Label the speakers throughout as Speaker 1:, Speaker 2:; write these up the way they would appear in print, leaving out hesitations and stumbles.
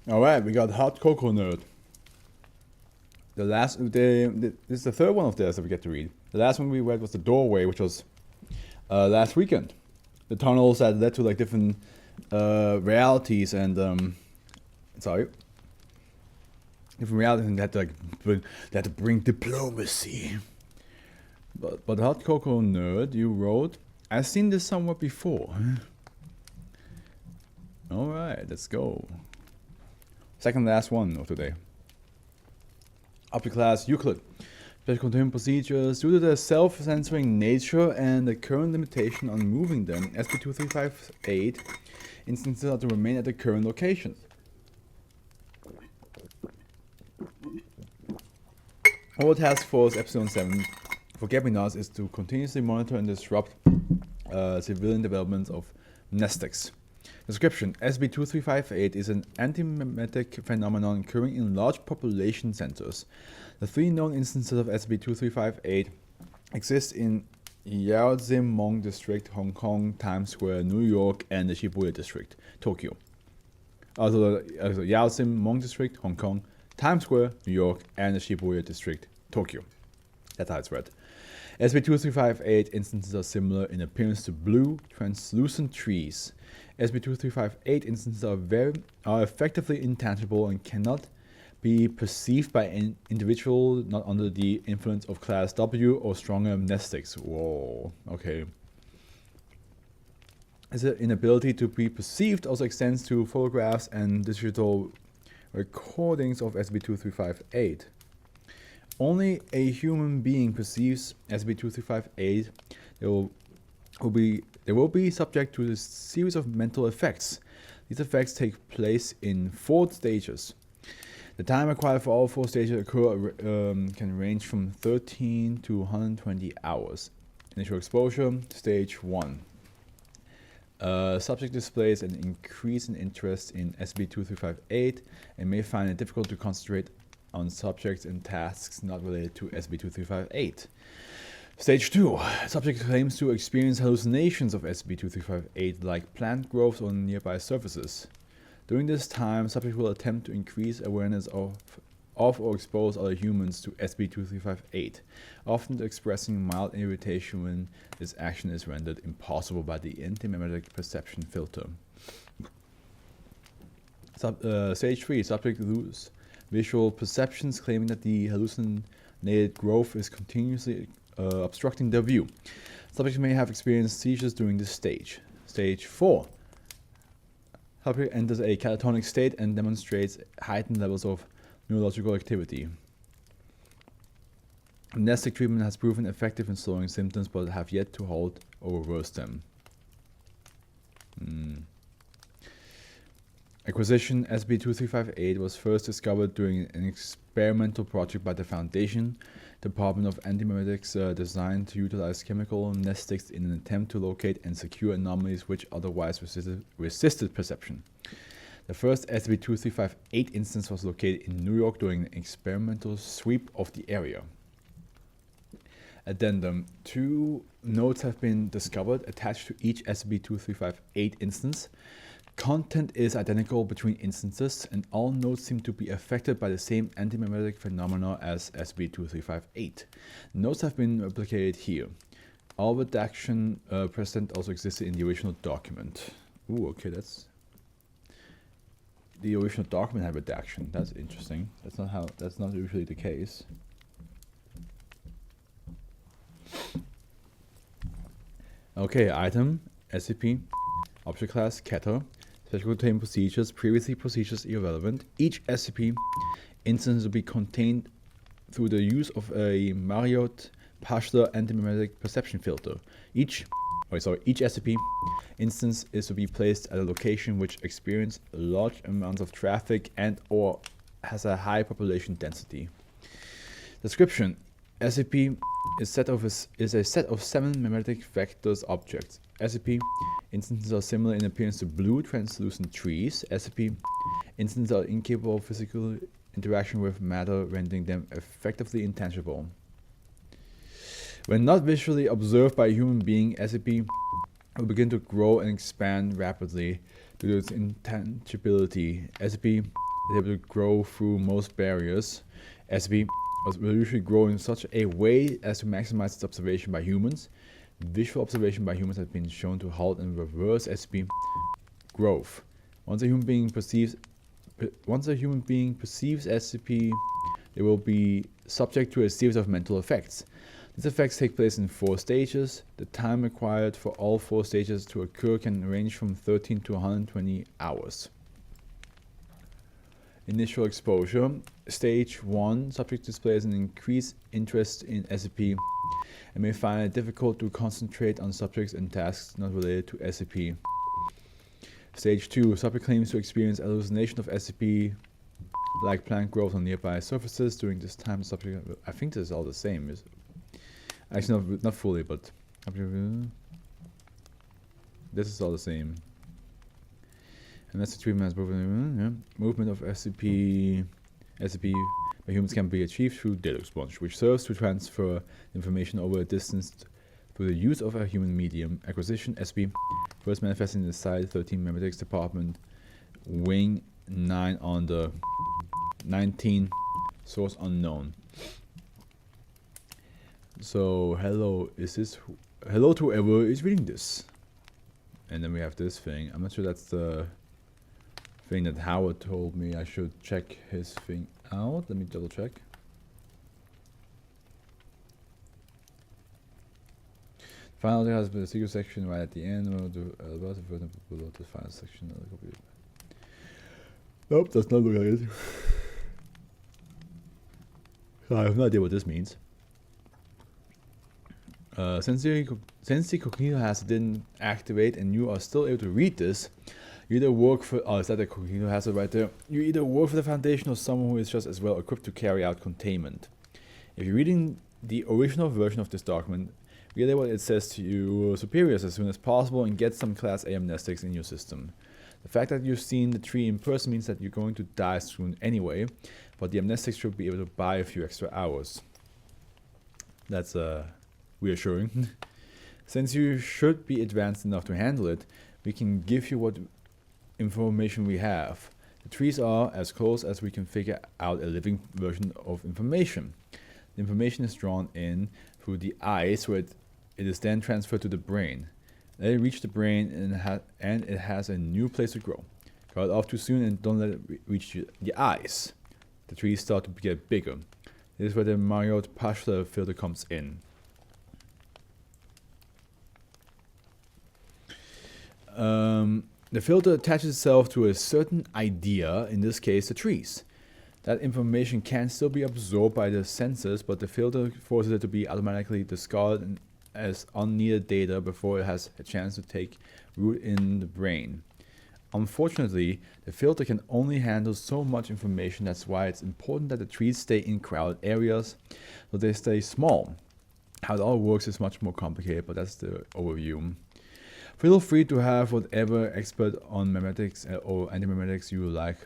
Speaker 1: Alright, we got Hot Cocoa Nerd. This is the third one of theirs that we get to read. The last one we read was The Doorway, which was last weekend. The tunnels that led to like different realities and different realities, and they had to bring diplomacy. But Hot Cocoa Nerd, you wrote, I've seen this somewhere before. Alright, let's go. Second last one of today. Object class Euclid. Special containment procedures. Due to their self-censoring nature and the current limitation on moving them, SCP-2358 instances are to remain at the current locations. Our task force Epsilon 7 for Forget-Me-Nots is to continuously monitor and disrupt civilian developments of Nestex. Description: SCP-2358 is an antimemetic phenomenon occurring in large population centers. The three known instances of SCP-2358 exist in Yaoxing District, Hong Kong, Times Square, New York, and the Shibuya District, Tokyo. Also Yaoxing District, Hong Kong, Times Square, New York, and the Shibuya District, Tokyo. That's how it's read. SCP-2358 instances are similar in appearance to blue, translucent trees. SCP-2358 instances are effectively intangible and cannot be perceived by an individual not under the influence of Class W or stronger amnestics. Whoa, okay. This inability to be perceived also extends to photographs and digital recordings of SCP-2358. Only a human being perceives SCP-2358. They will be subject to a series of mental effects. These effects take place in 4 stages. The time required for all 4 stages occur can range from 13 to 120 hours. Initial exposure, stage 1. Subject displays an increase in interest in SCP-2358 and may find it difficult to concentrate on subjects and tasks not related to SCP-2358. Stage 2. Subject claims to experience hallucinations of SCP-2358 like plant growths on nearby surfaces. During this time, subject will attempt to increase awareness of or expose other humans to SCP-2358, often expressing mild irritation when this action is rendered impossible by the antimemetic perception filter. Stage 3. Subject loses visual perceptions, claiming that the hallucinated growth is continuously obstructing their view. Subject may have experienced seizures during this stage. Stage 4. Subject enters a catatonic state and demonstrates heightened levels of neurological activity. Amnestic treatment has proven effective in slowing symptoms but have yet to halt or reverse them. Acquisition: SCP-2358 was first discovered during an experimental project by the Foundation Department of Antimemetics designed to utilize chemical amnestics in an attempt to locate and secure anomalies which otherwise resisted perception. The first SCP-2358 instance was located in New York during an experimental sweep of the area. Addendum: 2 notes have been discovered attached to each SCP-2358 instance. Content is identical between instances, and all notes seem to be affected by the same antimemetic phenomena as SCP-2358. Notes have been replicated here. All redaction present also existed in the original document. Ooh, okay, that's... The original document had redaction. That's interesting. That's not usually the case. Okay, item, SCP, object class, Keter. Special containment procedures, previously procedures irrelevant. Each SCP instance will be contained through the use of a Marriott-Pashler antimemetic perception filter. Each SCP instance is to be placed at a location which experiences large amounts of traffic and or has a high population density. Description: SCP is a set of 7 memetic vectors objects. SCP instances are similar in appearance to blue, translucent trees. SCP instances are incapable of physical interaction with matter, rendering them effectively intangible. When not visually observed by a human being, SCP will begin to grow and expand rapidly due to its intangibility. SCP is able to grow through most barriers. SCP will usually grow in such a way as to maximize its observation by humans. Visual observation by humans has been shown to halt and reverse SCP growth. Once a human being perceives SCP, they will be subject to a series of mental effects. These effects take place in 4 stages. The time required for all 4 stages to occur can range from 13 to 120 hours. Initial exposure. Stage 1. Subject displays an increased interest in SCP and may find it difficult to concentrate on subjects and tasks not related to SCP. Stage 2. Subject claims to experience hallucination of SCP, like plant growth on nearby surfaces. During this time, the subject... I think this is all the same. Actually, not fully, but... This is all the same. Unless the treatment has movement of SCP by humans can be achieved through data expunge, which serves to transfer information over a distance through the use of a human medium. Acquisition SCP first manifested in the Site 13 Memetics Department, Wing 9 on the 19, source unknown. So hello to whoever is reading this. And then we have this thing. I'm not sure that's the thing that Howard told me I should check his thing out. Let me double check. Final has the secret section right at the end. Below the final section of the computer. Nope, does not look like it. I have no idea what this means. Since the cognito hazard didn't activate and you are still able to read this, you either work for... Oh, is that the cognito hazard right there? You either work for the Foundation or someone who is just as well equipped to carry out containment. If you're reading the original version of this document, relay what it says to your superiors as soon as possible and get some Class A amnestics in your system. The fact that you've seen the tree in person means that you're going to die soon anyway, but the amnestics should be able to buy a few extra hours. That's reassuring. Since you should be advanced enough to handle it, we can give you what information we have. The trees are as close as we can figure out a living version of information. The information is drawn in through the eyes, where it is then transferred to the brain. Let it reach the brain and it has a new place to grow. Cut it off too soon and don't let it reach the eyes. The trees start to get bigger. This is where the Maillard-Paschler filter comes in. The filter attaches itself to a certain idea, in this case the trees. That information can still be absorbed by the senses, but the filter forces it to be automatically discarded as unneeded data before it has a chance to take root in the brain. Unfortunately, the filter can only handle so much information. That's why it's important that the trees stay in crowded areas, so they stay small. How it all works is much more complicated, but that's the overview. Feel free to have whatever expert on memetics or anti-memetics you like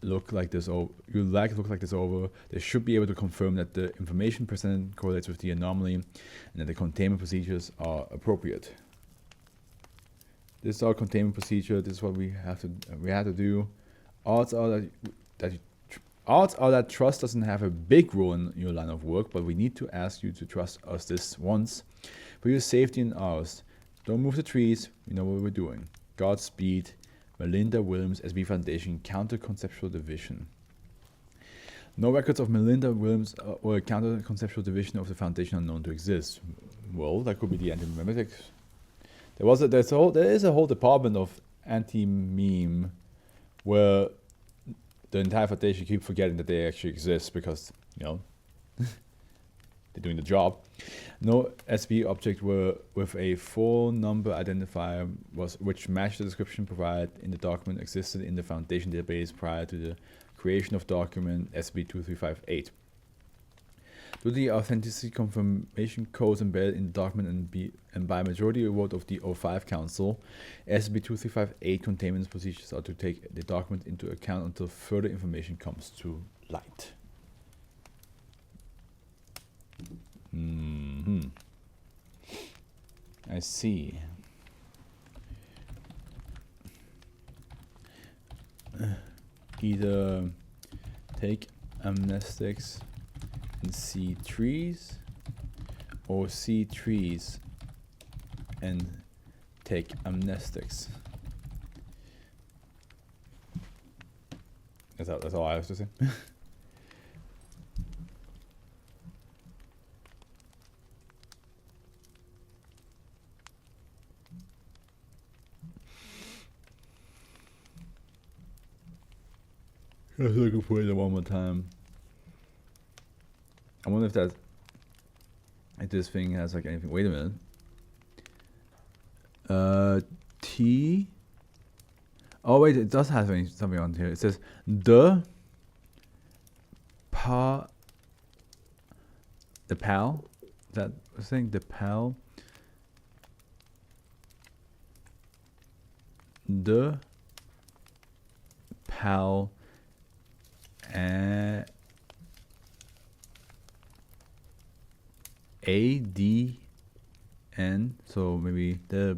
Speaker 1: look like this over. They should be able to confirm that the information presented correlates with the anomaly and that the containment procedures are appropriate. This is our containment procedure. This is what we have to do. Odds are that trust doesn't have a big role in your line of work, but we need to ask you to trust us this once for your safety and ours. Don't move the trees. We know what we're doing. Godspeed. Melinda Williams, SB Foundation, Counter-Conceptual Division. No records of Melinda Williams or a counter-conceptual division of the Foundation are known to exist. Well, that could be the anti-memetics. There is a whole department of anti-meme where the entire Foundation keep forgetting that they actually exist because, you know, they're doing the job. No SB object with a full number identifier which matched the description provided in the document existed in the Foundation database prior to the creation of document SB 2358. Due to the authenticity confirmation codes embedded in the document and by majority vote of the O5 Council, SB 2358 containment procedures are to take the document into account until further information comes to light. I see. either take amnestics and see trees, or see trees and take amnestics. That's all I have to say. Let's look for it one more time. I wonder if this thing has like anything. Wait a minute. T. Oh wait, it does have something on here. It says the pal. Is that saying the pal? The pal. ADN, so maybe the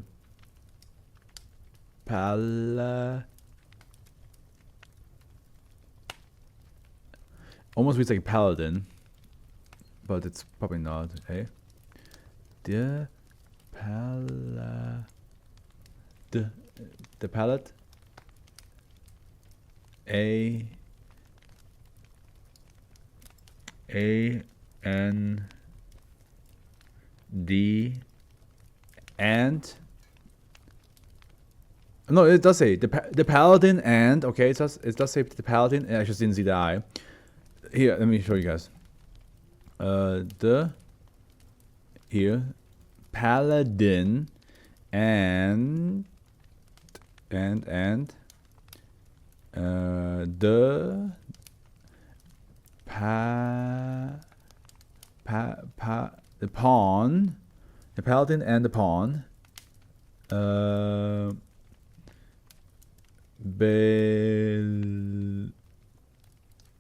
Speaker 1: almost reads like paladin, but it's probably not. Okay, the palette AND and no, it does say the paladin and okay, it does say the paladin, and I just didn't see the I. Here, let me show you guys. The paladin and the pawn, the paladin and the pawn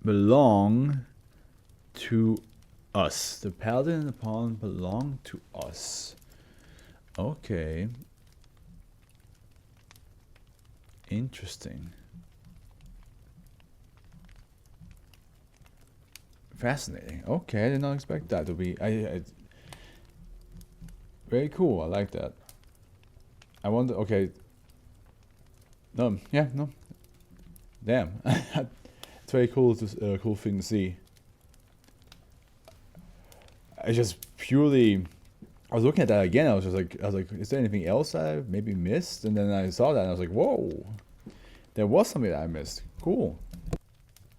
Speaker 1: belong to us. The paladin and the pawn belong to us. Okay. Interesting. Fascinating. Okay, I did not expect that to be. Very cool. I like that. I wonder. Okay. No. Yeah. No. Damn. It's very cool. Cool thing to see. I just purely. I was looking at that again. I was like, is there anything else I maybe missed? And then I saw that, and I was like, whoa. There was something that I missed. Cool.